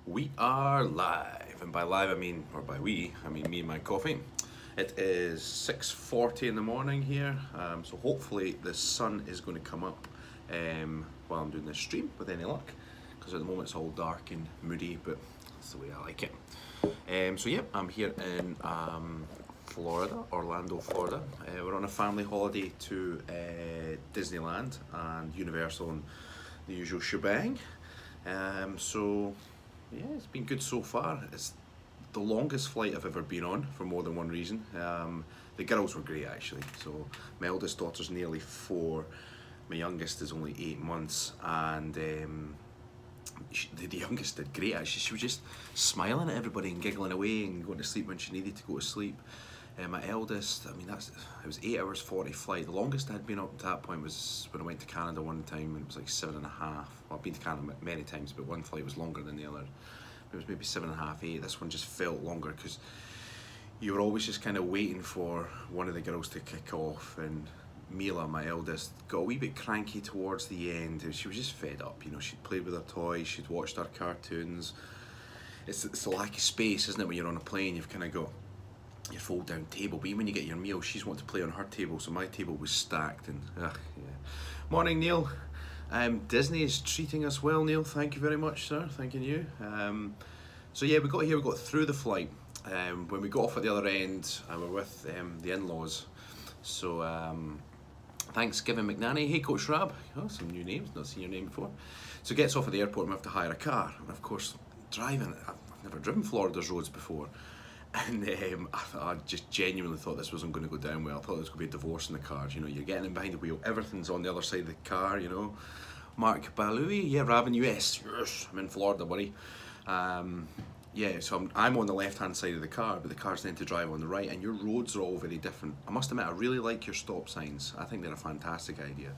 We are live, and by live I mean, or by we, I mean me and my coffee. It is 6:40 in the morning here, so hopefully the sun is going to come up while I'm doing this stream with any luck, because at the moment it's all dark and moody, but that's the way I like it. So yeah, I'm here in Florida, Orlando, Florida. We're on a family holiday to Disneyland and Universal and the usual shebang. So yeah, it's been good so far. It's the longest flight I've ever been on for more than one reason. The girls were great actually. So my eldest daughter's nearly 4, my youngest is only 8 months, and the youngest did great actually. She was just smiling at everybody and giggling away and going to sleep when she needed to go to sleep. My eldest, I mean, it was 8 hours 40 flight. The longest I'd been up to that point was when I went to Canada one time, and it was like 7.5. Well, I've been to Canada many times, but one flight was longer than the other. It was maybe 7.5, 8. This one just felt longer because you were always just kind of waiting for one of the girls to kick off, and Mila, my eldest, got a wee bit cranky towards the end. She was just fed up, you know. She'd played with her toys, she'd watched our cartoons. It's the lack of space, isn't it, when you're on a plane? You've kind of got your fold down table, but even when you get your meal, she's wanting to play on her table, so my table was stacked, and yeah. Morning, Neil. Disney is treating us well, Neil. Thank you very much, sir. Thanking you. So yeah, we got here, we got through the flight. When we got off at the other end, we're with the in-laws. So Thanksgiving McNanny. Hey, Coach Rab. Oh, some new names. Not seen your name before. So gets off at the airport, and we have to hire a car. And of course, driving. I've never driven Florida's roads before. And I just genuinely thought this wasn't going to go down well. I thought there was going to be a divorce in the cars. You know, you're getting in behind the wheel, everything's on the other side of the car, you know. Mark Balui, yeah, Raven, yes, I'm in Florida, buddy. Yeah, so I'm on the left-hand side of the car, but the car's then to drive on the right, and your roads are all very different. I must admit, I really like your stop signs. I think they're a fantastic idea.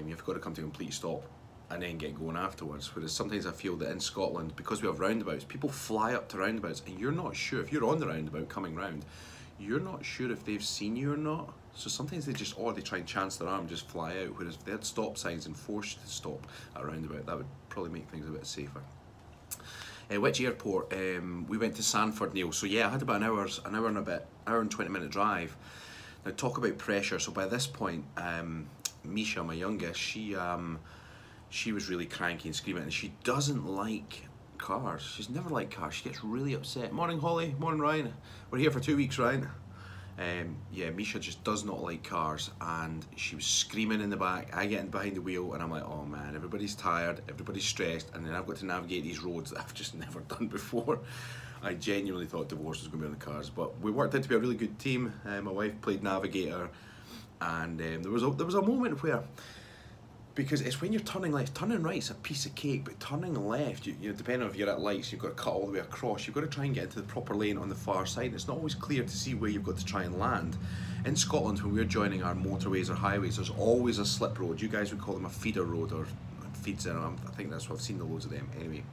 You've got to come to a complete stop and then get going afterwards, whereas sometimes I feel that in Scotland, because we have roundabouts, people fly up to roundabouts and you're not sure, if you're on the roundabout coming round, you're not sure if they've seen you or not. So sometimes they just, or they try and chance their arm, just fly out, whereas if they had stop signs and forced you to stop at a roundabout, that would probably make things a bit safer. Which airport? We went to Sanford, Neil. So yeah, I had about an hour and a bit, hour and 20-minute drive. Now talk about pressure. So by this point, Misha, my youngest, she was really cranky and screaming, and she doesn't like cars. She's never liked cars. She gets really upset. Morning, Holly. Morning, Ryan. We're here for 2 weeks, Ryan. Yeah, Misha just does not like cars, and she was screaming in the back. I get in behind the wheel, and I'm like, oh man, everybody's tired, everybody's stressed, and then I've got to navigate these roads that I've just never done before. I genuinely thought divorce was going to be on the cards, but we worked out to be a really good team. My wife played navigator, and there was a moment where, because it's when you're turning left, turning right's a piece of cake, but turning left, you know, depending on if you're at lights, you've got to cut all the way across. You've got to try and get into the proper lane on the far side. It's not always clear to see where you've got to try and land. In Scotland, when we're joining our motorways or highways, there's always a slip road. You guys would call them a feeder road, or feeds in. I think that's what I've seen the loads of them anyway.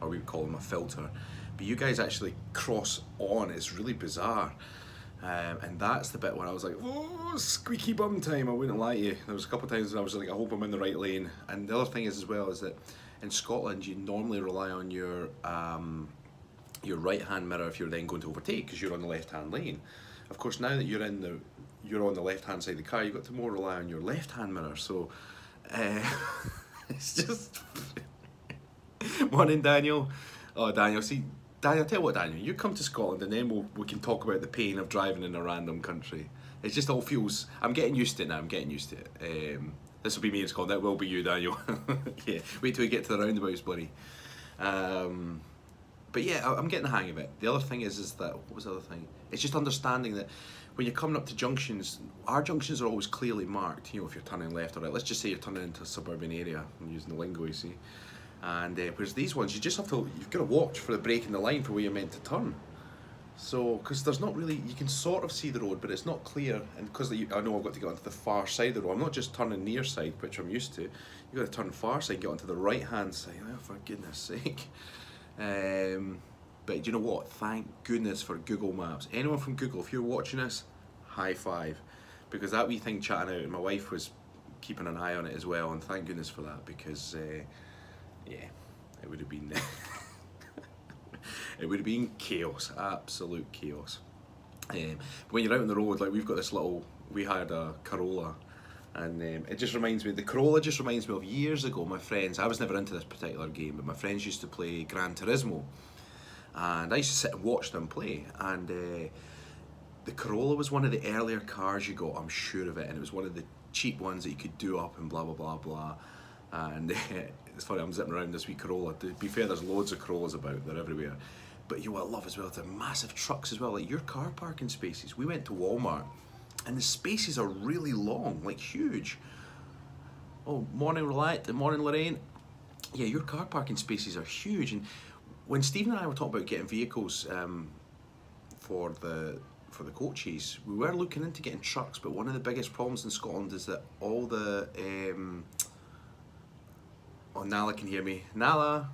Or we would call them a filter. But you guys actually cross on. It's really bizarre. And that's the bit where I was like, oh, squeaky bum time, I wouldn't lie to you. There was a couple of times when I was like, I hope I'm in the right lane. And the other thing is as well is that in Scotland you normally rely on your right hand mirror if you're then going to overtake, because you're on the left hand lane. Of course, now that you're on the left hand side of the car, you've got to more rely on your left hand mirror. So it's just morning, Daniel. Oh, Daniel, see, Daniel, tell you what, Daniel, you come to Scotland and then we can talk about the pain of driving in a random country. It just all feels, I'm getting used to it now, I'm getting used to it. This will be me in Scotland, that will be you, Daniel. Yeah, wait till we get to the roundabouts, buddy. But yeah, I'm getting the hang of it. The other thing is that, what was the other thing? It's just understanding that when you're coming up to junctions, our junctions are always clearly marked, you know, if you're turning left or right. Let's just say you're turning into a suburban area, I'm using the lingo, you see. And whereas these ones, you've got to watch for the break in the line for where you're meant to turn. So, because there's not really, you can sort of see the road, but it's not clear. And because I know I've got to get onto the far side of the road, I'm not just turning near side, which I'm used to. You've got to turn far side, get onto the right hand side. Oh, for goodness sake. But you know what? Thank goodness for Google Maps. Anyone from Google, if you're watching this, high five. Because that wee thing chatting out, and my wife was keeping an eye on it as well, and thank goodness for that, because yeah, it would have been it would have been chaos, absolute chaos. When you're out on the road, like we've got this little, we had a Corolla, and it just reminds me, the Corolla just reminds me of years ago, my friends, I was never into this particular game, but my friends used to play Gran Turismo, and I used to sit and watch them play, and the Corolla was one of the earlier cars you got, I'm sure of it, and it was one of the cheap ones that you could do up and blah blah blah blah. And it's funny, I'm zipping around this wee Corolla. To be fair, there's loads of Corollas about, they're everywhere. But you know what I love as well, they're massive trucks as well, like your car parking spaces. We went to Walmart and the spaces are really long, like huge. Oh, morning Roulette, morning Lorraine. Yeah, your car parking spaces are huge. And when Stephen and I were talking about getting vehicles for the coaches, we were looking into getting trucks, but one of the biggest problems in Scotland is that all the oh, Nala can hear me. Nala!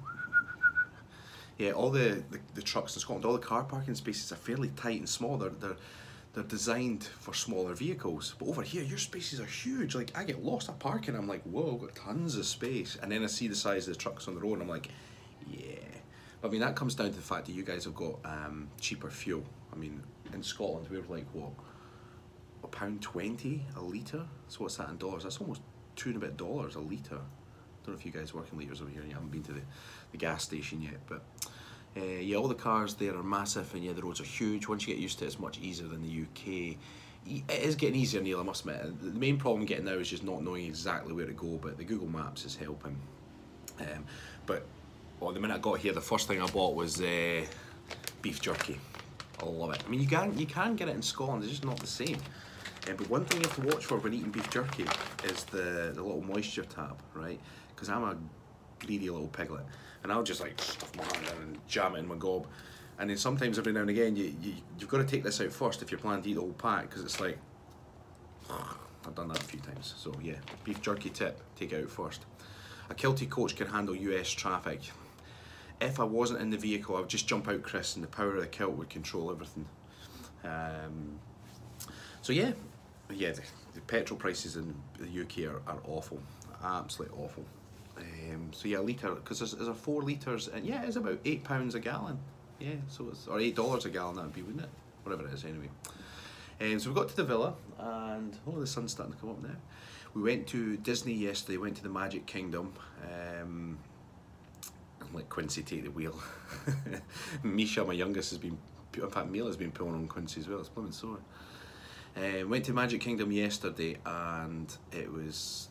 Yeah, all the trucks in Scotland, all the car parking spaces are fairly tight and small. They're designed for smaller vehicles. But over here, your spaces are huge. Like, I get lost at parking, I'm like, whoa, I've got tons of space. And then I see the size of the trucks on the road, and I'm like, yeah. But I mean, that comes down to the fact that you guys have got cheaper fuel. I mean, in Scotland, we're like, what, £1.20 a litre? So what's that in dollars? That's almost $2 and a bit a litre. Don't know if you guys work in litres over here. You haven't been to the gas station yet, but yeah, all the cars there are massive, and yeah, the roads are huge. Once you get used to it, it's much easier than the UK. It is getting easier, Neil, I must admit. The main problem getting now is just not knowing exactly where to go, but the Google Maps is helping. But well, the minute I got here, the first thing I bought was beef jerky. I love it. I mean, you can get it in Scotland, it's just not the same. But one thing you have to watch for when eating beef jerky is the little moisture tab, right? Because I'm a greedy little piglet, and I'll just like stuff my hand in and jam it in my gob. And then sometimes every now and again you've got to take this out first if you're planning to eat the whole pack, because it's like, I've done that a few times. So yeah, beef jerky tip, take it out first. A Kilted coach can handle US traffic. If I wasn't in the vehicle, I would just jump out, Chris, and the power of the kilt would control everything. So yeah, the petrol prices in the UK are awful, absolutely awful. So yeah, a litre, because there's a 4 litres, and yeah, it's about £8 a gallon. Yeah, so it's, or $8 a gallon, that'd be, wouldn't it? Whatever it is, anyway. So we got to the villa, and oh, the sun's starting to come up now. We went to Disney yesterday, went to the Magic Kingdom. I'm like, Quincy, take the wheel. Misha, my youngest, has been, in fact, Mila's been pulling on Quincy as well, it's blooming sore. Went to Magic Kingdom yesterday, and it was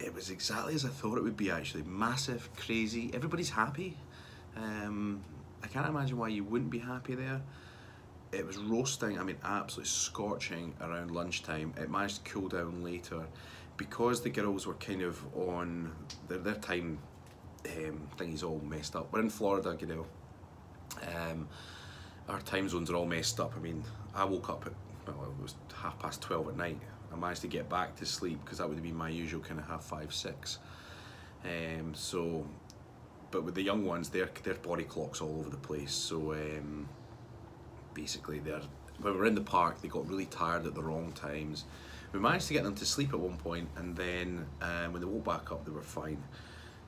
exactly as I thought it would be, actually. Massive, crazy, everybody's happy. I can't imagine why you wouldn't be happy there. It was roasting, I mean absolutely scorching around lunchtime. It managed to cool down later because the girls were kind of on their time thingy's all messed up. We're in Florida, you know. Our time zones are all messed up. I mean, I woke up at, well, it was 12:30 at night. I managed to get back to sleep because that would have been my usual kind of 5:30, 6. So, but with the young ones, their body clock's all over the place. So basically, when we were in the park, they got really tired at the wrong times. We managed to get them to sleep at one point, and then when they woke back up, they were fine.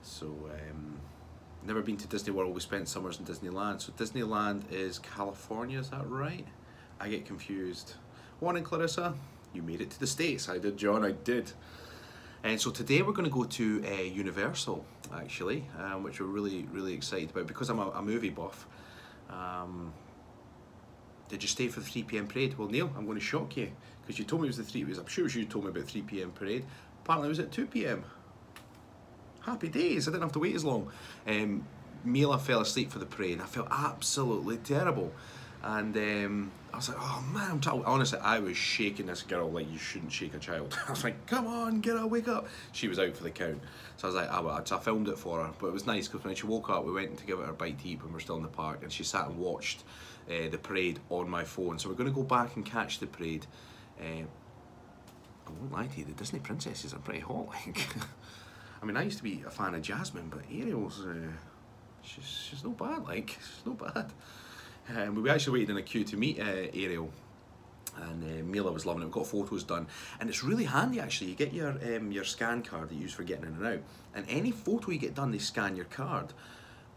So, never been to Disney World. We spent summers in Disneyland. So Disneyland is California, is that right? I get confused. Morning, Clarissa. You made it to the States. I did, John, I did. And so today we're going to go to Universal, actually, which we're really, really excited about because I'm a movie buff. Did you stay for the 3 PM parade? Well, Neil, I'm going to shock you because you told me it was the 3. I'm sure it was you who told me about 3 PM parade. Apparently it was at 2 PM. Happy days, I didn't have to wait as long. Mila fell asleep for the parade. I felt absolutely terrible. And I was like, oh man, I'm tired. Honestly, I was shaking this girl like you shouldn't shake a child. I was like, come on, get her, wake up. She was out for the count. So I was like, oh, well. So I filmed it for her. But it was nice because when she woke up, we went to give her a bite to eat when we were still in the park, and she sat and watched the parade on my phone. So we're going to go back and catch the parade. I won't lie to you, the Disney princesses are pretty hot. Like, I mean, I used to be a fan of Jasmine, but Ariel's, she's not bad. Like, she's not bad. We actually waited in a queue to meet Ariel, And Mila was loving it. We got photos done, and it's really handy actually. You get your scan card that you use for getting in and out, and any photo you get done, they scan your card,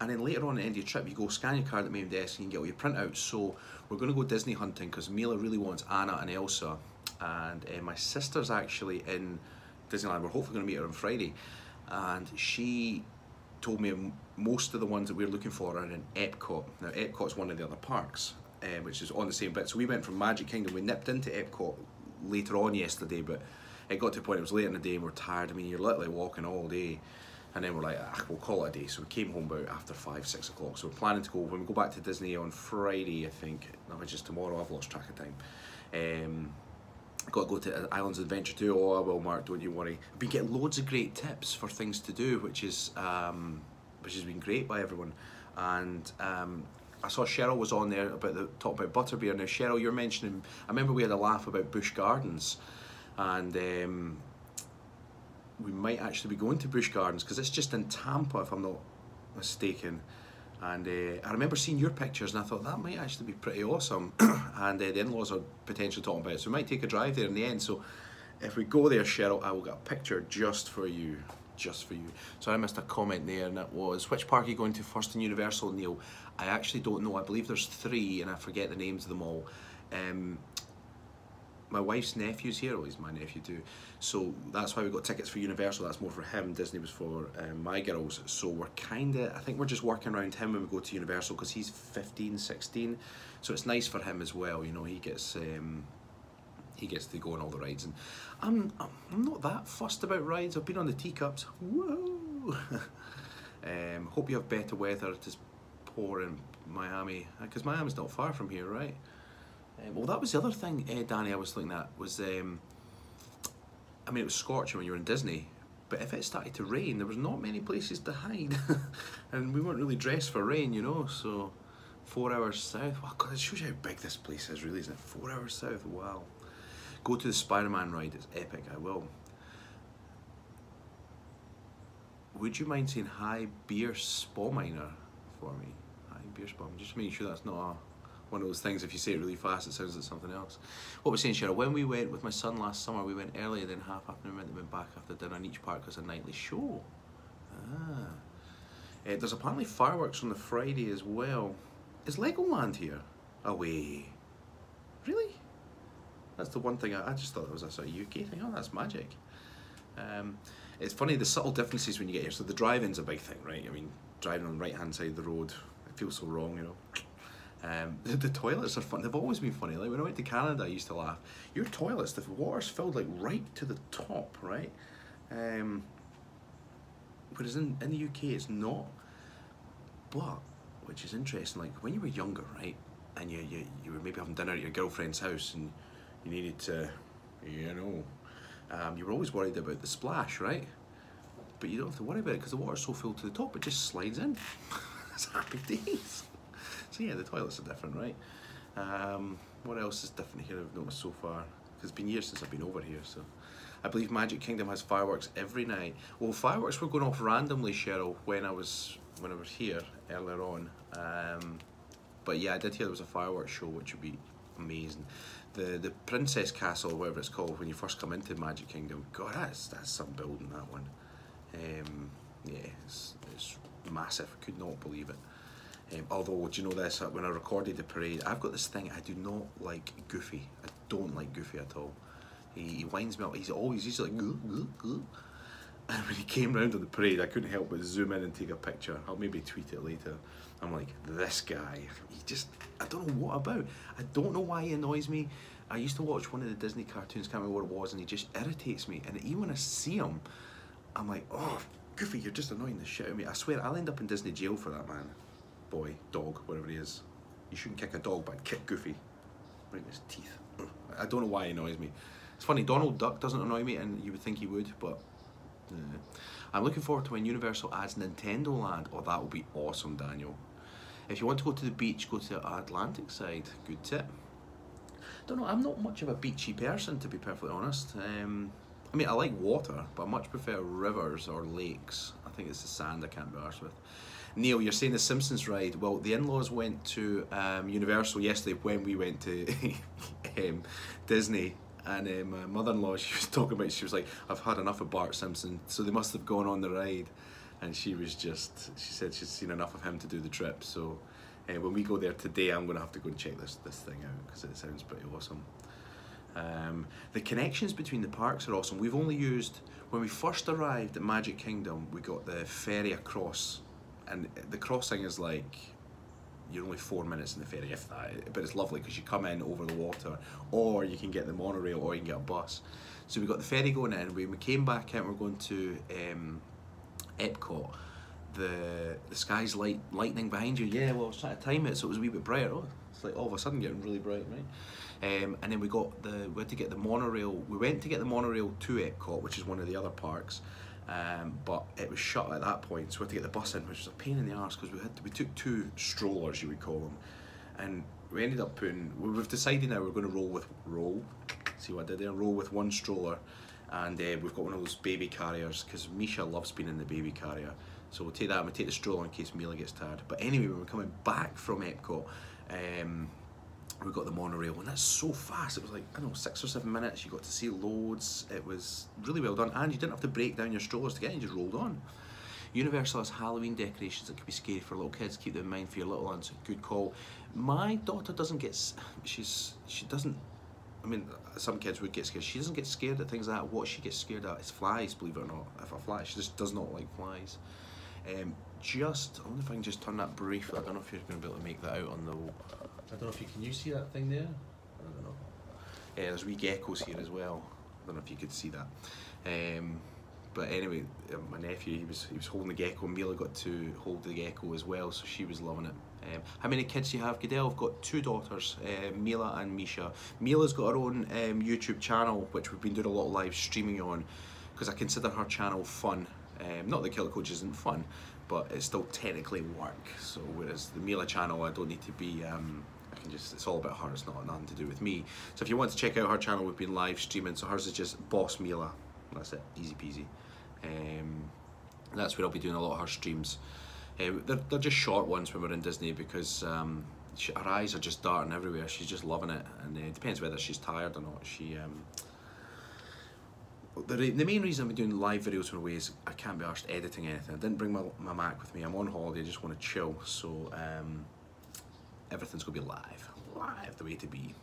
and then later on at the end of your trip, you go scan your card at the main desk and you can get all your printouts. So we're going to go Disney hunting because Mila really wants Anna and Elsa, and my sister's actually in Disneyland. We're hopefully going to meet her on Friday, and she told me most of the ones that we're looking for are in Epcot. Now Epcot's one of the other parks, which is on the same bit. So we went from Magic Kingdom, we nipped into Epcot later on yesterday, but it got to the point it was late in the day and we're tired. I mean, you're literally walking all day, and then we're like, we'll call it a day. So we came home about after 5, 6 o'clock. So we're planning to go, when we go back to Disney on Friday, I think, no, it's just tomorrow, I've lost track of time. Got to go to Islands of Adventure too. Oh, I will, Mark, don't you worry. I've been getting loads of great tips for things to do, which has been great by everyone. And I saw Cheryl was on there about talking about butterbeer. Now Cheryl, you're mentioning, I remember we had a laugh about Busch Gardens, and we might actually be going to Busch Gardens because it's just in Tampa if I'm not mistaken. And I remember seeing your pictures and I thought that might actually be pretty awesome. And the in-laws are potentially talking about it, so we might take a drive there in the end. So if we go there, Cheryl, I will get a picture just for you. Just for you. So I missed a comment there, and that was, which park are you going to first in Universal, Neil? I actually don't know. I believe there's 3 and I forget the names of them all. My wife's nephew's here, well, he's my nephew too, so that's why we got tickets for Universal. That's more for him. Disney was for my girls, so we're kinda, I think we're just working around him when we go to Universal because he's 15, 16, so it's nice for him as well, you know. He gets to go on all the rides, and I'm not that fussed about rides. I've been on the teacups. Whoa! Hope you have better weather. It is poor in Miami, because Miami's not far from here, right? Well, that was the other thing, Danny, I was looking at, was, I mean, it was scorching when you were in Disney, but if it started to rain, there was not many places to hide, and we weren't really dressed for rain, you know, so 4 hours south. Wow, God, it shows you how big this place is, really, isn't it? 4 hours south, wow. Go to the Spider-Man ride, it's epic, I will. Would you mind saying hi, Beer Spawminer, for me? Hi, Beer Spawminer, just making sure that's not one of those things, if you say it really fast, it sounds like something else. What we're saying, Cheryl, when we went with my son last summer, we went earlier, then half afternoon, and went back after dinner, and each park has a nightly show. There's apparently fireworks on the Friday as well. Is Legoland here? Away. Really? That's the one thing, I just thought it was a sort of UK thing. Oh, that's magic. It's funny, the subtle differences when you get here. So the drive-in's a big thing, right? I mean, driving on the right-hand side of the road, it feels so wrong, you know. The toilets are fun. They've always been funny. Like when I went to Canada, I used to laugh. Your toilets, the water's filled like right to the top, right? Whereas in the UK, it's not. But, which is interesting, like when you were younger, right? And you were maybe having dinner at your girlfriend's house and you needed to, you know, you were always worried about the splash, right? But you don't have to worry about it because the water's so filled to the top, it just slides in. It's happy days. So yeah, the toilets are different, right? What else is different here I've noticed so far? Because it's been years since I've been over here, so. I believe Magic Kingdom has fireworks every night. Well, fireworks were going off randomly, Cheryl, when I was here earlier on. But yeah, I did hear there was a fireworks show, which would be amazing. The Princess Castle, whatever it's called, when you first come into Magic Kingdom, God, that's some building, that one. Yeah, it's massive. I could not believe it. Although, do you know this? When I recorded the parade, I've got this thing. I do not like Goofy. I don't like Goofy at all. He winds me up. He's like goo, goo, goo. And when he came round on the parade, I couldn't help but zoom in and take a picture. I'll maybe tweet it later. I'm like, this guy. He just, I don't know what about. I don't know why he annoys me. I used to watch one of the Disney cartoons, can't remember what it was, and he just irritates me. And even when I see him, I'm like, oh, Goofy, you're just annoying the shit out of me. I swear, I'll end up in Disney jail for that man. Boy, dog, whatever he is. You shouldn't kick a dog, but I'd kick Goofy. Right in his teeth. I don't know why he annoys me. It's funny, Donald Duck doesn't annoy me, and you would think he would, but I'm looking forward to when Universal adds Nintendo Land. Oh, that will be awesome, Daniel. If you want to go to the beach, go to the Atlantic side. Good tip. Don't know, I'm not much of a beachy person, to be perfectly honest. I mean, I like water, but I much prefer rivers or lakes. I think it's the sand I can't be arsed with. Neil, you're saying the Simpsons ride. Well, the in-laws went to Universal yesterday when we went to Disney, and my mother-in-law, she was talking about, she was like, I've had enough of Bart Simpson, so they must have gone on the ride. And she said she's seen enough of him to do the trip. So when we go there today, I'm going to have to go and check this thing out, because it sounds pretty awesome. The connections between the parks are awesome. We've only used, when we first arrived at Magic Kingdom, we got the ferry across, and the crossing is like, you're only 4 minutes in the ferry, if that, but it's lovely because you come in over the water, or you can get the monorail, or you can get a bus. So we got the ferry going in, we came back out, and we're going to Epcot. The sky's lightning behind you. Yeah, well, I was trying to time it so it was a wee bit brighter. Oh, it's like all of a sudden getting really bright, right? And then we had to get the monorail. We went to get the monorail to Epcot, which is one of the other parks, but it was shut at that point, so we had to get the bus in, which was a pain in the arse because we took 2 strollers, you would call them, and we ended up we've decided now we're going to see what I did there, roll with 1 stroller, and we've got one of those baby carriers because Misha loves being in the baby carrier. So we'll take that and we'll take the stroller in case Mila gets tired. But anyway, when we're coming back from Epcot, we got the monorail, and that's so fast. It was like, I don't know, 6 or 7 minutes. You got to see loads. It was really well done, and you didn't have to break down your strollers to get in, you just rolled on. Universal has Halloween decorations that could be scary for little kids. Keep them in mind for your little ones. Good call. My daughter doesn't get, she doesn't, I mean, some kids would get scared. She doesn't get scared at things like that. What she gets scared at is flies, believe it or not. If a fly, she just does not like flies. I wonder if I can just turn that briefly. I don't know if you're going to be able to make that out on the, I don't know if can you see that thing there? I don't know. There's wee geckos here as well. I don't know if you could see that. But anyway, my nephew, he was holding the gecko. Mila got to hold the gecko as well, so she was loving it. How many kids do you have, Goodell? I've got 2 daughters, Mila and Misha. Mila's got her own YouTube channel, which we've been doing a lot of live streaming on, because I consider her channel fun. Not that Kilted Coach isn't fun, but it's still technically work. So whereas the Mila channel, I don't need to be, it's all about her, it's not nothing to do with me. So if you want to check out her channel, we've been live streaming, so hers is just Boss Mila. That's it, easy peasy. That's where I'll be doing a lot of her streams. They're just short ones when we're in Disney, because her eyes are just darting everywhere. She's just loving it, and it depends whether she's tired or not. The main reason I'm doing live videos from away is I can't be arsed editing anything. I didn't bring my Mac with me. I'm on holiday, I just want to chill. So everything's going to be live, the way to be.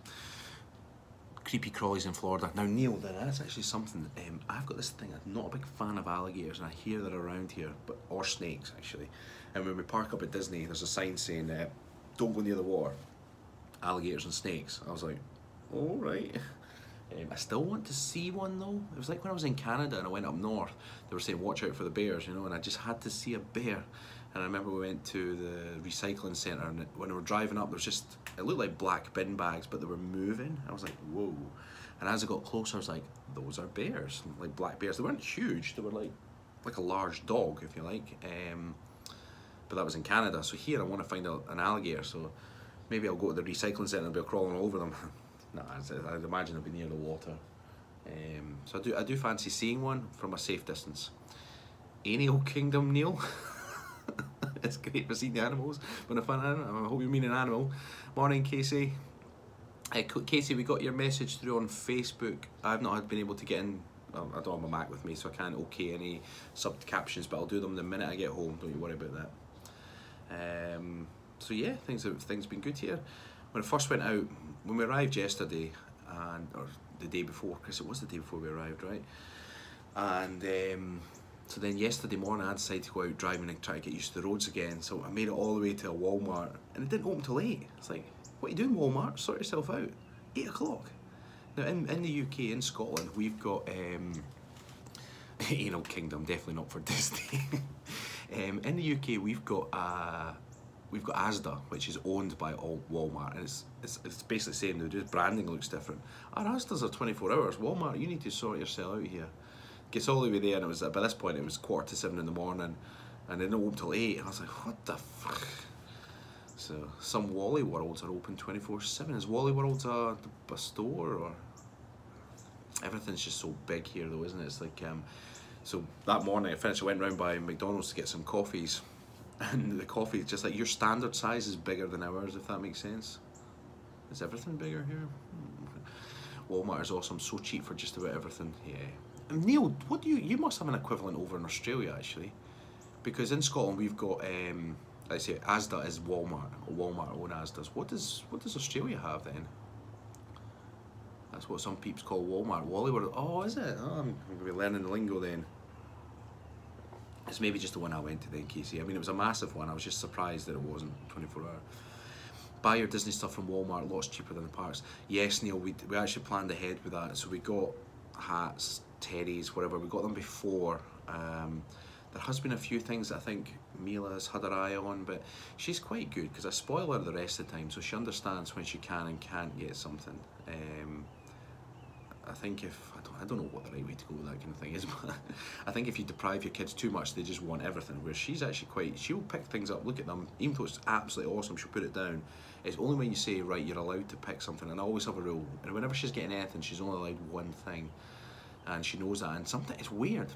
Creepy crawlies in Florida. Now Neil, that's actually something, I've got this thing, I'm not a big fan of alligators, and I hear they're around here, or snakes actually. And when we park up at Disney, there's a sign saying, don't go near the water, alligators and snakes. I was like, all right. I still want to see one though. It was like when I was in Canada and I went up north, they were saying watch out for the bears, you know, and I just had to see a bear. And I remember we went to the recycling centre, and when we were driving up, there was just, it looked like black bin bags, but they were moving. I was like, whoa. And as I got closer, I was like, those are bears, like black bears. They weren't huge, they were like a large dog, if you like. But that was in Canada. So here I want to find an alligator, so maybe I'll go to the recycling centre and be crawling over them. No, I'd imagine it'll be near the water. So I do fancy seeing one from a safe distance. Animal Kingdom, Neil. It's great for seeing the animals, but if I hope you mean an animal. Morning, Casey. Casey, we got your message through on Facebook. I've not been able to get in. I don't have my Mac with me, so I can't okay any sub captions, but I'll do them the minute I get home. Don't you worry about that. So yeah, things have been good here. When I first went out, when we arrived yesterday, or the day before, because it was the day before we arrived, right? And so then yesterday morning I decided to go out driving and try to get used to the roads again. So I made it all the way to a Walmart, and it didn't open till 8. It's like, what are you doing, Walmart? Sort yourself out. 8 o'clock. Now in the UK, in Scotland, we've got Animal Kingdom, definitely not for Disney. In the UK, we've got Asda, which is owned by Walmart, and it's basically the same. Just branding looks different. Our Asda's are 24 hours. Walmart, you need to sort yourself out here. Gets all the way there, and it was by this point it was 6:45 in the morning, and they didn't open till 8. And I was like, what the fuck? So some Wally Worlds are open 24/7. Is Wally Worlds a store, or everything's just so big here though, isn't it? It's like So that morning I finished, I went round by McDonald's to get some coffees, and the coffee is just like, your standard size is bigger than ours, if that makes sense. Is everything bigger here? Walmart is awesome, so cheap for just about everything. Yeah. And Neil, what do you must have an equivalent over in Australia actually, because in Scotland we've got I say Asda is Walmart, or Walmart own Asda's. What does Australia have then? That's what some peeps call Walmart. Wallyworld. Oh, is it? Oh, I'm going to be learning the lingo then. It's maybe just the one I went to then, Casey. I mean, it was a massive one. I was just surprised that it wasn't 24 hour. Buy your Disney stuff from Walmart, lots cheaper than the parks. Yes, Neil, we actually planned ahead with that. So we got hats, teddies, whatever. We got them before. There has been a few things that I think Mila's had her eye on, but she's quite good because I spoil her the rest of the time, so she understands when she can and can't get something. I think if, I don't know what the right way to go with that kind of thing is, but I think if you deprive your kids too much, they just want everything, where she's actually quite, she'll pick things up, look at them, even though it's absolutely awesome, she'll put it down. It's only when you say, right, you're allowed to pick something, and I always have a rule, and whenever she's getting anything, she's only allowed one thing, and she knows that, and sometimes it's weird,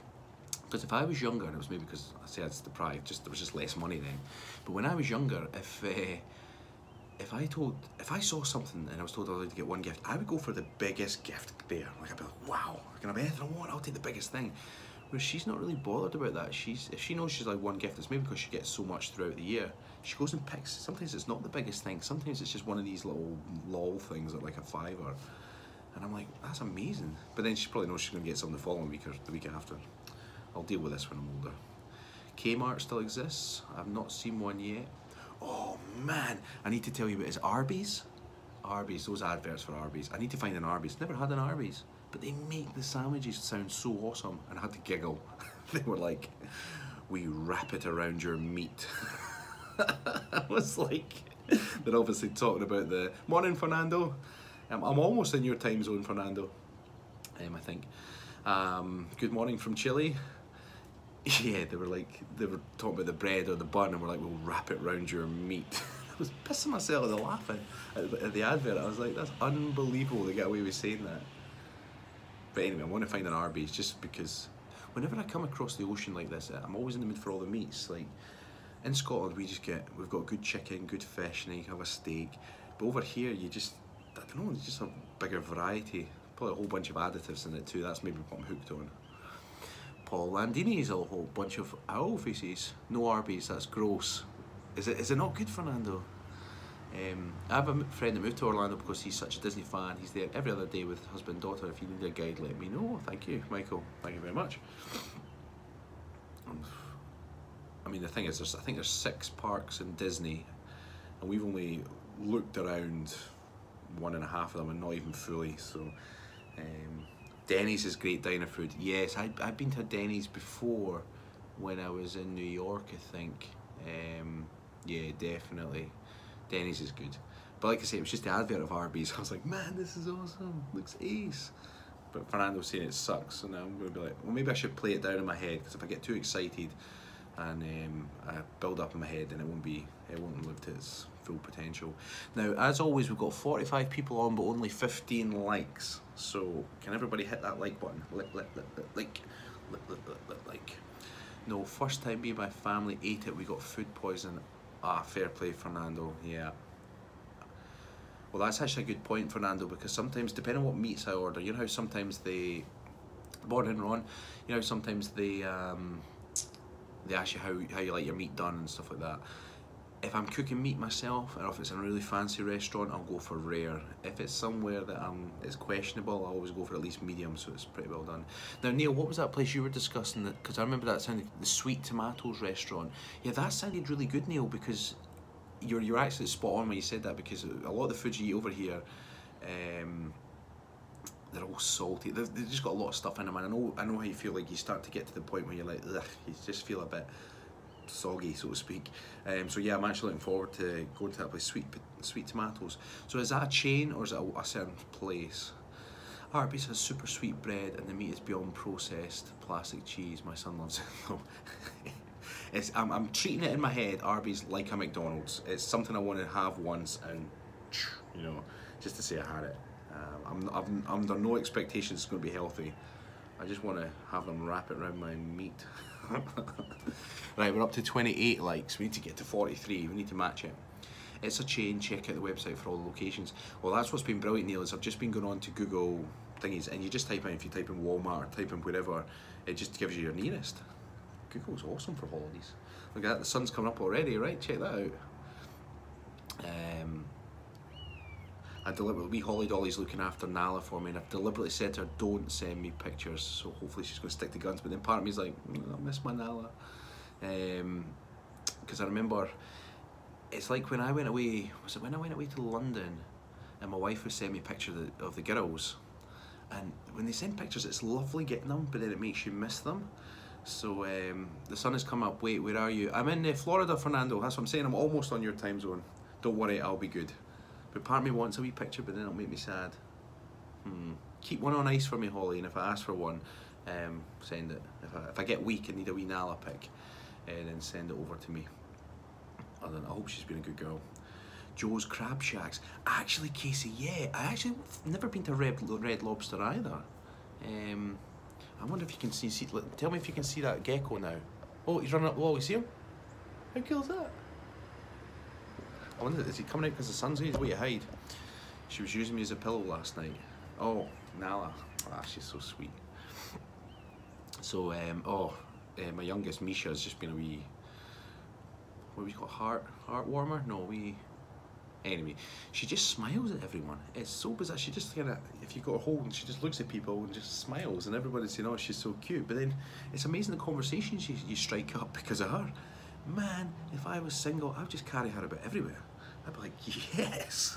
because if I was younger, and it was maybe because I say it's deprived, just there was just less money then, but when I was younger, if I saw something and I was told I was allowed to get one gift, I would go for the biggest gift there. Like, I'd be like, wow, I can have anything I want, I'll take the biggest thing. Whereas she's not really bothered about that. If she knows she's like one gift, it's maybe because she gets so much throughout the year. She goes and picks, sometimes it's not the biggest thing, sometimes it's just one of these little lol things at like a £5. And I'm like, that's amazing. But then she probably knows she's going to get something the following week or the week after. I'll deal with this when I'm older. Kmart still exists. I've not seen one yet. Oh man, I need to tell you about his Arby's. Arby's, those adverts for Arby's. I need to find an Arby's. Never had an Arby's, but they make the sandwiches sound so awesome, and I had to giggle. They were like, we wrap it around your meat. I was like, they're obviously talking about the morning, Fernando. I'm almost in your time zone, Fernando. I think. Good morning from Chile. Yeah, they were talking about the bread or the bun, and we're like, we'll wrap it around your meat. I was pissing myself with laughing at the advert. I was like, that's unbelievable to get away with saying that. But anyway, I want to find an Arby's just because whenever I come across the ocean like this, I'm always in the mood for all the meats. Like in Scotland, we've got good chicken, good fish, and then you can have a steak. But over here, I don't know, it's just a bigger variety. Probably a whole bunch of additives in it too. That's maybe what I'm hooked on. Paul Landini's a whole bunch of owl faces. No Arby's, that's gross. Is it not good, Fernando? I have a friend that moved to Orlando because he's such a Disney fan. He's there every other day with husband and daughter. If you need a guide, let me know. Thank you, Michael. Thank you very much. I mean, the thing is, I think there's 6 parks in Disney, and we've only looked around 1.5 of them, and not even fully. So, Denny's is great diner food. Yes, I've been to Denny's before when I was in New York, I think. Yeah, definitely. Denny's is good. But like I say, it was just the advert of Arby's. I was like, man, this is awesome. Looks ace. But Fernando's saying it sucks, and I'm going to be like, well, maybe I should play it down in my head, because if I get too excited and I build up in my head, then it won't live to its full potential. Now, as always, we've got 45 people on, but only 15 likes. So, can everybody hit that like button? Like. No, first time me and my family ate it, we got food poisoning. Ah, fair play, Fernando. Yeah. Well, that's actually a good point, Fernando, because sometimes, depending on what meats I order, you know how sometimes they, morning Ron, you know, sometimes they ask you how you like your meat done and stuff like that. If I'm cooking meat myself, or if it's in a really fancy restaurant, I'll go for rare. If it's somewhere that it's questionable, I always go for at least medium, so it's pretty well done. Now, Neil, what was that place you were discussing? Because I remember that sounded, the Sweet Tomatoes restaurant. Yeah, that sounded really good, Neil, because you're actually spot on when you said that, because a lot of the food you eat over here, they're all salty. They've just got a lot of stuff in them, and I know how you feel. Like you start to get to the point where you're like, ugh, you just feel a bit soggy, so to speak. So yeah, I'm actually looking forward to going to that place, Sweet Tomatoes. So is that a chain or is it a certain place? Arby's has super sweet bread and the meat is beyond processed plastic cheese. My son loves it. I'm treating it in my head, Arby's, like a McDonald's. It's something I want to have once, and just to say I had it. I'm under no expectations it's going to be healthy. I just want to have them wrap it around my meat. Right, we're up to 28 likes. We need to get to 43. We need to match it. It's a chain. Check out the website for all the locations. Well, that's what's been brilliant, Neil, is I've just been going on to Google thingies, and you just type in, if you type in Walmart or type in wherever, it just gives you your nearest. Google's awesome for holidays. Look at that, the sun's coming up already, right? Check that out. I deliberately, wee Holly Dolly's looking after Nala for me, and I've deliberately said to her, don't send me pictures, so hopefully she's going to stick to guns. But then part of me's like, I miss my Nala. Because I remember, it's like when I went away, was it when I went away to London, and my wife would send me pictures of the girls, and when they send pictures, it's lovely getting them, but then it makes you miss them. So the sun has come up. Wait, where are you? I'm in Florida, Fernando. That's what I'm saying. I'm almost on your time zone. Don't worry, I'll be good. But part of me wants a wee picture, but then it'll make me sad. Keep one on ice for me, Holly, and if I ask for one, send it. If I get weak and need a wee Nala pic, then send it over to me. I hope she's been a good girl. Joe's Crab Shacks. Actually, Casey, yeah, I actually never been to Red Lobster either. I wonder if you can see, tell me if you can see that gecko now. Oh, he's running up the wall, you see him? How cool is that? I wonder, is he coming out because the sun's here? Way to hide. She was using me as a pillow last night. Oh, Nala. Ah, she's so sweet. So, my youngest, Misha, has just been a wee, what do we call it, heart warmer? No, anyway, she just smiles at everyone. It's so bizarre. She just kind of, if you got her hold, and she just looks at people and just smiles, and everybody's saying, oh, she's so cute. But then it's amazing the conversations you strike up because of her. Man, if I was single, I would just carry her about everywhere. I'd be like, yes,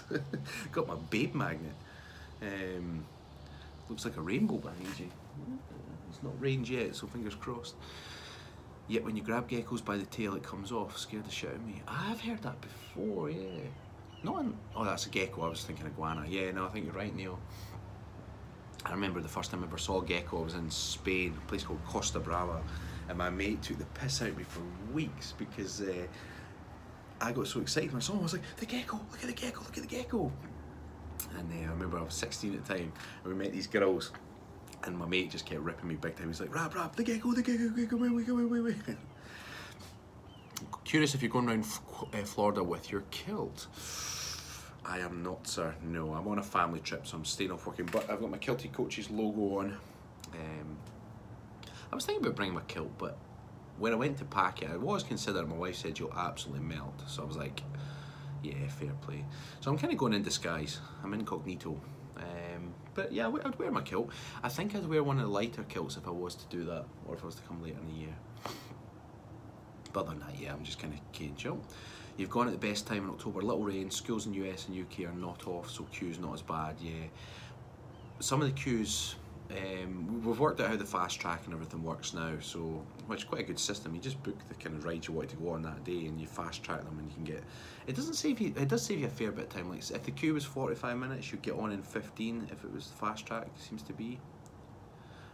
got my babe magnet. Looks like a rainbow behind you. It's not rained yet, so fingers crossed. Yet when you grab geckos by the tail, it comes off. Scared the shit out of me. I've heard that before, yeah. Oh, that's a gecko. I was thinking iguana. Yeah, no, I think you're right, Neil. I remember the first time I ever saw a gecko, I was in Spain, a place called Costa Brava, and my mate took the piss out of me for weeks because I got so excited when I saw him. I was like, the gecko, look at the gecko, look at the gecko. And I remember I was 16 at the time, and we met these girls, and my mate just kept ripping me big time. He's like, rap, the gecko, come away. Curious if you're going around Florida with your kilt. I am not, sir. No, I'm on a family trip, so I'm staying off working, but I've got my Kilted Coaches logo on. I was thinking about bringing my kilt, but when I went to pack it, I was considering, my wife said you'll absolutely melt, so I was like, yeah, fair play. So I'm kind of going in disguise. I'm incognito. But yeah, I'd wear my kilt. I think I'd wear one of the lighter kilts if I was to do that, or if I was to come later in the year. But other than that, yeah, I'm just kind of keen chill. You've gone at the best time in October. Little rain. Schools in US and UK are not off, so queues not as bad. Yeah, some of the queues. We've worked out how the fast track and everything works now, so which is quite a good system. You just book the kind of rides you want to go on that day, and you fast track them, and you can get. It doesn't save you. It does save you a fair bit of time. Like if the queue was 45 minutes, you'd get on in 15. If it was fast track, it seems to be.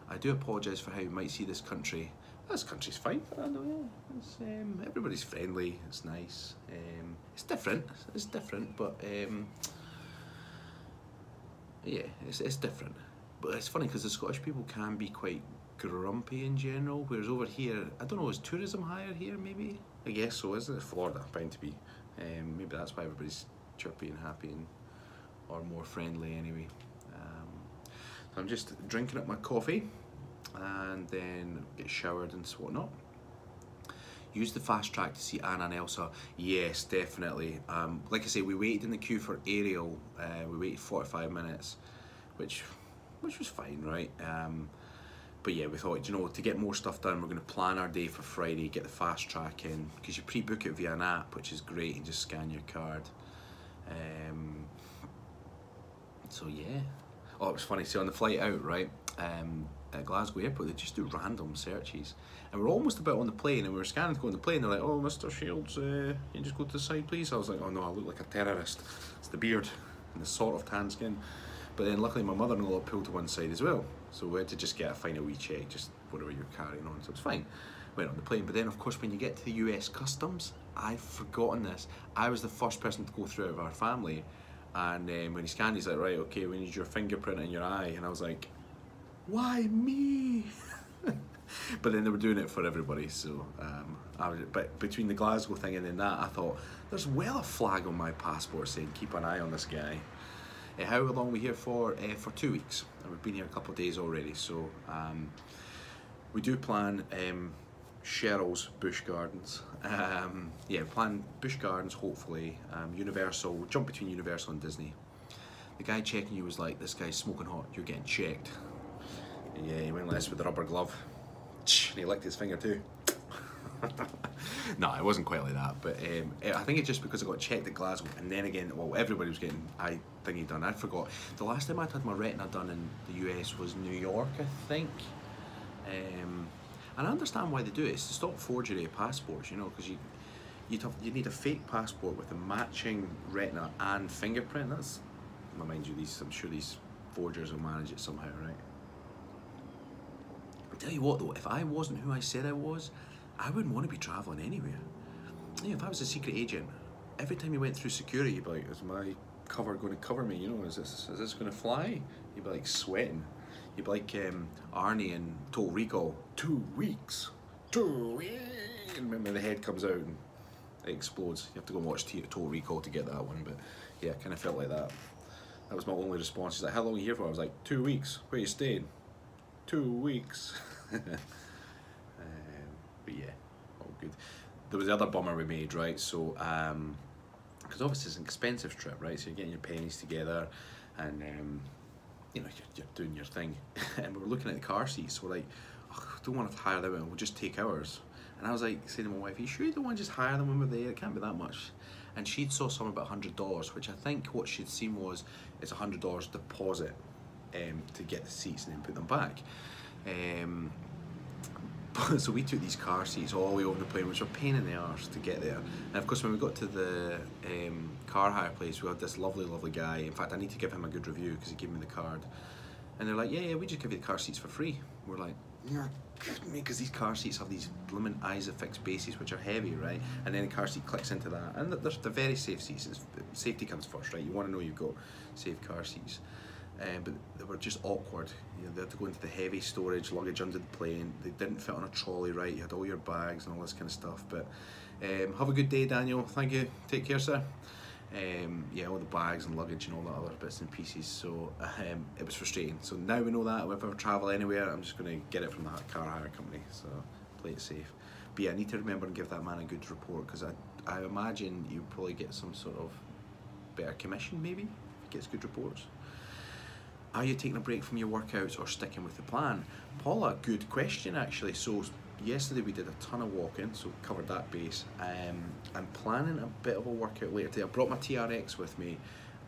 I do apologise for how you might see this country. This country's fine, Fernando, yeah. It's, everybody's friendly, it's nice. It's different, but yeah, it's different. But it's funny because the Scottish people can be quite grumpy in general, whereas over here, I don't know, is tourism higher here maybe? I guess so, isn't it? Florida, bound to be. Maybe that's why everybody's chirpy and happy and or more friendly anyway. So I'm just drinking up my coffee and then get showered and whatnot. Use the fast track to see Anna and Elsa. Yes, definitely. Like I say, we waited in the queue for Ariel. We waited 45 minutes, which was fine, right? But yeah, we thought, you know, to get more stuff done, we're going to plan our day for Friday, get the fast track in, because you pre-book it via an app, which is great, and just scan your card. So yeah. Oh, it was funny, see on the flight out, right, at Glasgow Airport, they just do random searches. And we're almost about on the plane, and we were scanning to go on the plane, they're like, oh, Mr. Shields, can you just go to the side, please? I was like, oh no, I look like a terrorist. It's the beard and the sort of tan skin. But then luckily my mother-in-law pulled to one side as well. So we had to just get a final wee check, just whatever you're carrying on, so it's fine. Went on the plane, but then of course when you get to the US Customs, I've forgotten this. I was the first person to go through out of our family. And when he scanned, he's like, right, okay, we need your fingerprint and your eye. And I was like, why me? But then they were doing it for everybody, so but between the Glasgow thing and then that, I thought, there's well a flag on my passport saying keep an eye on this guy. How long are we here for? For 2 weeks, and we've been here a couple of days already, so we do plan Cheryl's Busch Gardens. Yeah, plan Busch Gardens, hopefully. Universal, we'll jump between Universal and Disney. The guy checking you was like, this guy's smoking hot, you're getting checked. Yeah, he went less with the rubber glove. And he licked his finger too. No, it wasn't quite like that, but I think it's just because I got checked at Glasgow, and then again, well, everybody was getting eye thingy done. I forgot. The last time I had my retina done in the US was New York, I think. And I understand why they do it. It's to stop forgery of passports, you know, because you need a fake passport with a matching retina and fingerprint. That's, mind you, I'm sure these forgers will manage it somehow, right? I tell you what though, if I wasn't who I said I was, I wouldn't want to be travelling anywhere. You know, if I was a secret agent, every time you went through security, you'd be like, is my cover going to cover me? You know, is this going to fly? You'd be like sweating. You'd be like Arnie in Total Recall, 2 weeks. 2 weeks. And when the head comes out and it explodes. You have to go and watch Total Recall to get that one, but yeah, kind of felt like that. That was my only response. She's like, how long are you here for? I was like, 2 weeks. Where you staying? 2 weeks. But yeah, all good. There was the other bummer we made, right? So, because obviously it's an expensive trip, right? So you're getting your pennies together, and you know, you're doing your thing. And we were looking at the car seats. So we're like, oh, I don't want to hire them. We'll just take ours. And I was like saying to my wife, are you sure you don't want to just hire them when we're there? It can't be that much. And she'd saw some about $100, which I think what she'd seen was it's $100 deposit to get the seats and then put them back. So we took these car seats all the way over the plane, which were a pain in the arse to get there. And of course, when we got to the car hire place, we had this lovely guy. In fact, I need to give him a good review because he gave me the card. And they're like, yeah, we just give you the car seats for free. We're like, you're kidding me, because these car seats have these blooming Isofix bases, which are heavy, right? And then the car seat clicks into that. And they're very safe seats. Safety comes first, right? You want to know you've got safe car seats. But they were just awkward. You know, they had to go into the heavy storage, luggage under the plane. They didn't fit on a trolley, right? You had all your bags and all this kind of stuff. But have a good day, Daniel. Thank you. Take care, sir. Yeah, all the bags and luggage and all that other bits and pieces. So it was frustrating. So now we know that if I ever travel anywhere, I'm just going to get it from the car hire company. So play it safe. But yeah, I need to remember and give that man a good report, because I imagine you probably get some sort of better commission, maybe, if he gets good reports. Are you taking a break from your workouts or sticking with the plan? Paula, good question actually. So yesterday we did a ton of walking, so covered that base. I'm planning a bit of a workout later today. I brought my TRX with me,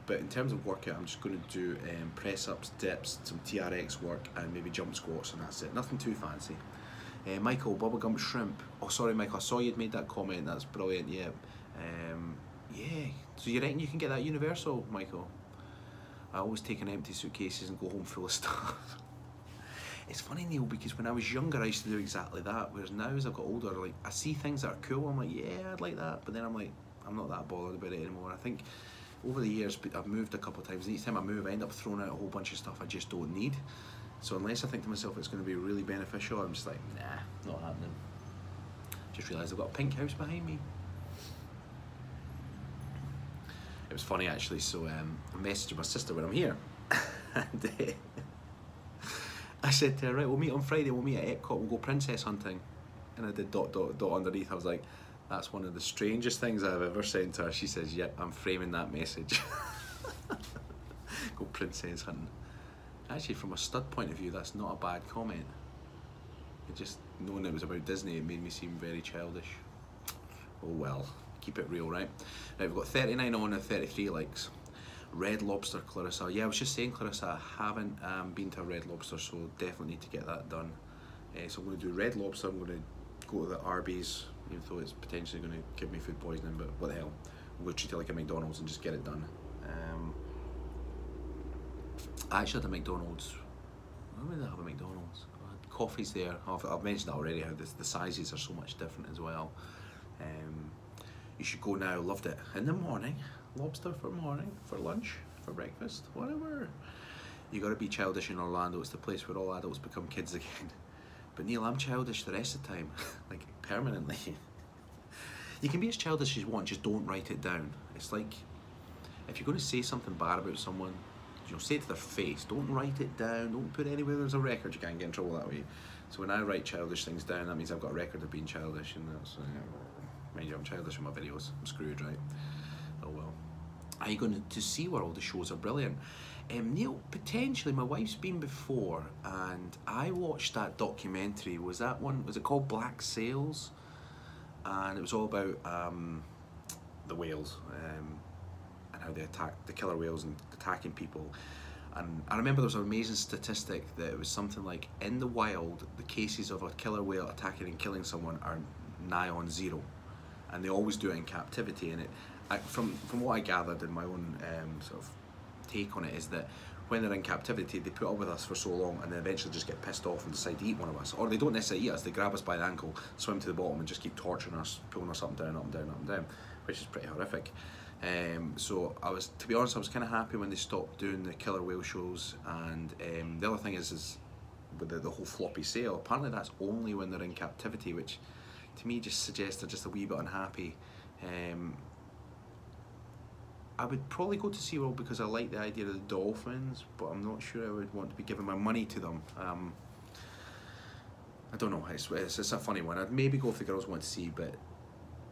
but in terms of workout, I'm just going to do press-ups, dips, some TRX work, and maybe jump squats, and that's it. Nothing too fancy. Michael, bubblegum shrimp. Oh, sorry, Michael, I saw you'd made that comment. That's brilliant, yeah. Yeah, so you reckon you can get that Universal, Michael? I always take an empty suitcases and go home full of stuff. It's funny, Neil, because when I was younger I used to do exactly that, whereas now as I've got older, like, I see things that are cool, I'm like, yeah, I'd like that, but then I'm like, I'm not that bothered about it anymore. I think over the years I've moved a couple of times, and each time I move I end up throwing out a whole bunch of stuff I just don't need. So unless I think to myself it's going to be really beneficial, I'm just like, nah, not happening. Just realised I've got a pink house behind me. It was funny actually, so I messaged my sister when I'm here, and I said to her, right, we'll meet on Friday, we'll meet at Epcot, we'll go princess hunting. And I did ... underneath. I was like, that's one of the strangest things I've ever sent to her. She says, yep, I'm framing that message. Go princess hunting. Actually, from a stud point of view, that's not a bad comment. It just, knowing it was about Disney, it made me seem very childish. Oh well. Keep it real, right? Right, we've got 39 on and 33 likes. Red Lobster, Clarissa. Yeah, I was just saying, Clarissa, I haven't been to a Red Lobster, so definitely need to get that done. So I'm going to do Red Lobster. I'm going to go to the Arby's, even though it's potentially going to give me food poisoning, but what the hell. We'll treat it like a McDonald's and just get it done. I actually had a McDonald's. When did I have a McDonald's? Coffee's there. I've mentioned that already, how the sizes are so much different as well. You should go now. Loved it. In the morning, lobster for morning, for lunch, for breakfast, whatever. you got to be childish in Orlando. It's the place where all adults become kids again. But Neil, I'm childish the rest of the time, like permanently. You can be as childish as you want, just don't write it down. It's like, if you're going to say something bad about someone, you know, say it to their face. Don't write it down. Don't put it anywhere there's a record. You can't get in trouble that way. So when I write childish things down, that means I've got a record of being childish, and that's, mind you, I'm childish in my videos. I'm screwed, right? Oh well. Are you going to SeaWorld? The shows are brilliant. Neil, potentially, my wife's been before, and I watched that documentary. Was that one? Was it called Black Sails? And it was all about the whales and how they attack the killer whales and attacking people. And I remember there was an amazing statistic that it was something like, in the wild, the cases of a killer whale attacking and killing someone are nigh on zero, and they always do it in captivity. And from what I gathered in my own sort of take on it, is that when they're in captivity, they put up with us for so long and then eventually just get pissed off and decide to eat one of us. Or they don't necessarily eat us, they grab us by the ankle, swim to the bottom and just keep torturing us, pulling us up and down, up and down, up and down, which is pretty horrific. So to be honest, I was kind of happy when they stopped doing the killer whale shows. And the other thing is with the whole floppy sail, apparently that's only when they're in captivity, which to me just suggests they're just a wee bit unhappy. I would probably go to SeaWorld because I like the idea of the dolphins, but I'm not sure I would want to be giving my money to them. I don't know, it's a funny one. I'd maybe go if the girls want to see, but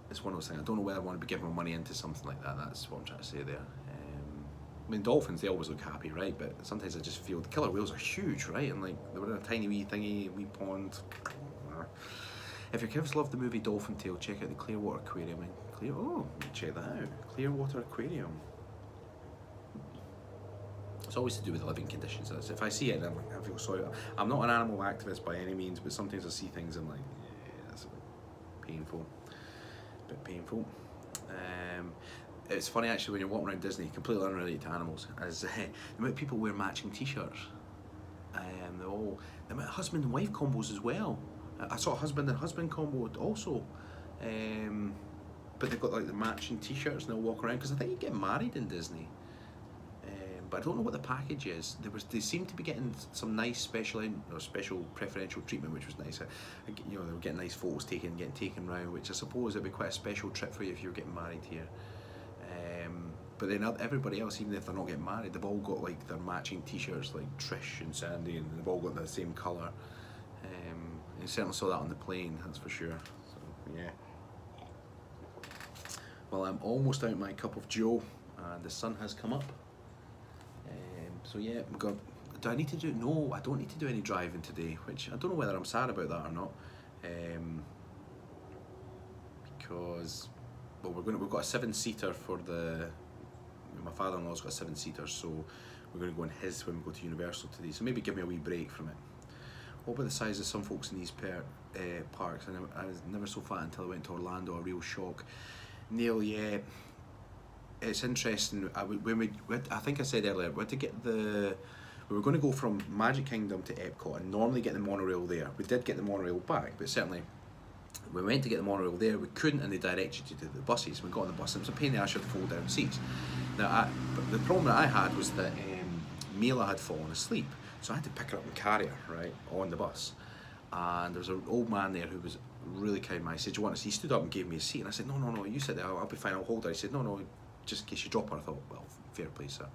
it's one of those things. I don't know whether I want to be giving my money into something like that. That's what I'm trying to say there. I mean, dolphins, they always look happy, right? But sometimes I just feel the killer whales are huge, right? And like, they were in a tiny wee thingy, wee pond. If your kids love the movie Dolphin Tale, check out the Clearwater Aquarium. Check that out. Clearwater Aquarium. It's always to do with the living conditions. If I see it, I feel sorry. I'm not an animal activist by any means, but sometimes I see things and I'm like, yeah, that's a bit painful. A bit painful. It's funny actually when you're walking around Disney, completely unrelated to animals, as the amount of people wear matching t-shirts. They're all, the amount of husband and wife combos as well. I saw a husband and husband combo also. But they've got like the matching t-shirts and they'll walk around, because I think you get married in Disney. But I don't know what the package is. They seem to be getting some nice special preferential treatment, which was nice. You know, they were getting nice photos taken, getting taken around, which I suppose would be quite a special trip for you if you're getting married here. But then everybody else, even if they're not getting married, they've all got like their matching t-shirts, like Trish and Sandy, and they've all got the same colour. You certainly saw that on the plane, that's for sure. So yeah. Well, I'm almost out my cup of Joe, and the sun has come up. So yeah, do I need to do? No, I don't need to do any driving today, which I don't know whether I'm sad about that or not. Because, well, we've got a 7-seater for my father-in-law's got a 7-seater, so we're going to go in his when we go to Universal today. So maybe give me a wee break from it. What about the size of some folks in these parks? I was never so fat until I went to Orlando. A real shock. Neil, yeah, it's interesting. I think I said earlier, we were going to go from Magic Kingdom to Epcot and normally get the monorail there. We did get the monorail back, but certainly we went to get the monorail there, we couldn't, and they directed you to the buses. We got on the bus, and it was a pain in the ass to fold down seats. Now, but the problem that I had was that Mila had fallen asleep, so I had to pick her up and carry her, right, on the bus. And there was an old man there who was really kind. I said, "Do you want to see?" He stood up and gave me a seat, and I said, no, you sit there, I'll be fine, I'll hold her. He said, no, just in case you drop her. I thought, well, fair play, sir.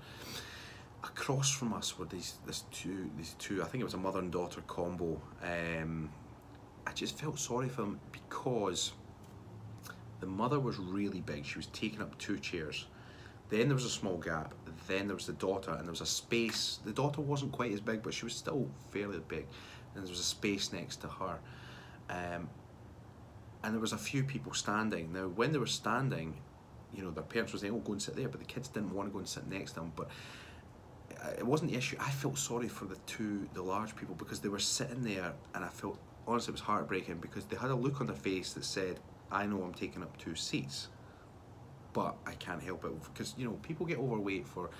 Across from us were these two, I think it was a mother and daughter combo. I just felt sorry for them because the mother was really big. She was taking up 2 chairs. Then there was a small gap. Then there was the daughter, and there was a space. The daughter wasn't quite as big, but she was still fairly big. And there was a space next to her. And there was a few people standing. Now, when they were standing, you know, their parents were saying, "Oh, go and sit there," but the kids didn't want to go and sit next to them. But it wasn't the issue. I felt sorry for the large people, because they were sitting there, and I felt, honestly, it was heartbreaking, because they had a look on their face that said, "I know I'm taking up 2 seats, but I can't help it," because, you know, people get overweight for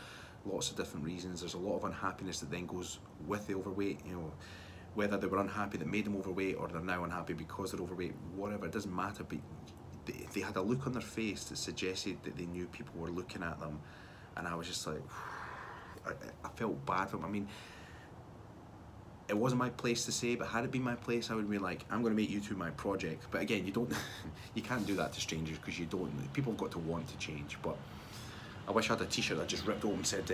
lots of different reasons. There's a lot of unhappiness that then goes with the overweight, you know, whether they were unhappy that made them overweight, or they're now unhappy because they're overweight, whatever, it doesn't matter. But they had a look on their face that suggested that they knew people were looking at them, and I was just like, I felt bad for him. I mean, it wasn't my place to say, but had it been my place, I would be like, I'm going to make you two my project. But again, you don't, you can't do that to strangers, because you don't. People have got to want to change. But I wish I had a T-shirt that just ripped open and said,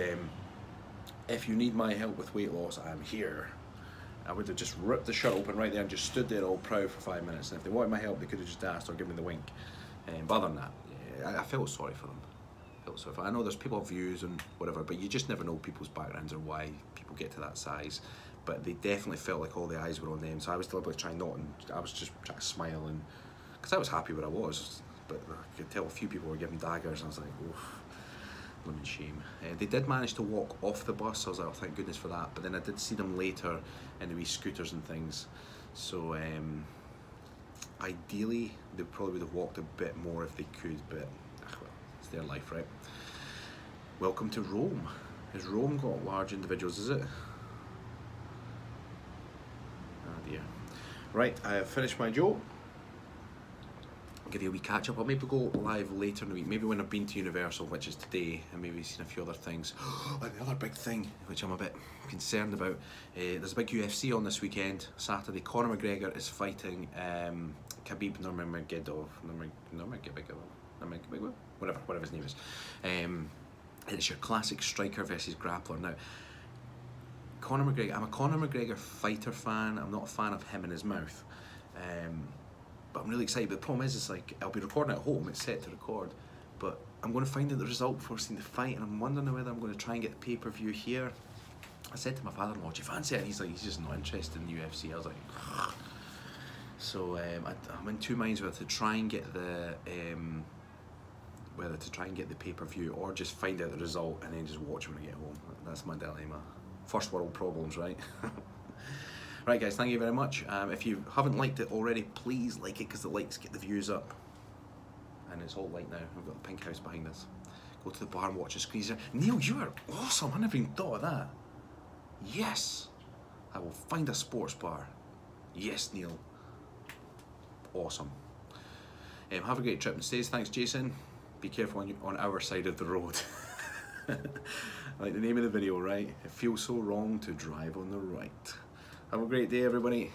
"If you need my help with weight loss, I'm here." I would have just ripped the shirt open right there and just stood there all proud for 5 minutes. And if they wanted my help, they could have just asked or given me the wink. But other than that, yeah, I felt sorry for them. I know there's people have views and whatever, but you just never know people's backgrounds or why people get to that size. But they definitely felt like all the eyes were on them, so I was deliberately trying not, and I was just trying to smile, and because I was happy where I was, but I could tell a few people were giving daggers, and I was like, oof, lemon shame. They did manage to walk off the bus, so I was like, oh, thank goodness for that. But then I did see them later in the wee scooters and things, so ideally they probably would have walked a bit more if they could, but well, it's their life, right? Welcome to Rome. Has Rome got large individuals, is it? Oh dear. Right, I have finished my joke. I'll give you a wee catch up. I'll maybe go live later in the week, maybe when I've been to Universal, which is today, and maybe seen a few other things. And the other big thing, which I'm a bit concerned about, there's a big UFC on this weekend, Saturday. Conor McGregor is fighting Khabib Nurmagomedov, whatever his name is. It's your classic striker versus grappler. Now, Conor McGregor, I'm a Conor McGregor fighter fan. I'm not a fan of him in his mouth. But I'm really excited. But the problem is, it's like, I'll be recording at home, it's set to record, but I'm going to find out the result before seeing the fight, and I'm wondering whether I'm going to try and get the pay-per-view here. I said to my father-in-law, do you fancy it? And he's like, he's just not interested in the UFC. I was like, ugh. So I'm in two minds whether to try and get the pay-per-view or just find out the result and then just watch when I get home. That's my dilemma. First world problems, right? Right guys, thank you very much. If you haven't liked it already, please like it, because the likes get the views up. And it's all light now. We've got the pink house behind us. Go to the bar and watch the screens there. Neil, you are awesome. I never even thought of that. Yes. I will find a sports bar. Yes, Neil. Awesome. Have a great trip and stays. Thanks, Jason. Be careful on our side of the road. Like the name of the video, right? It feels so wrong to drive on the right. Have a great day, everybody.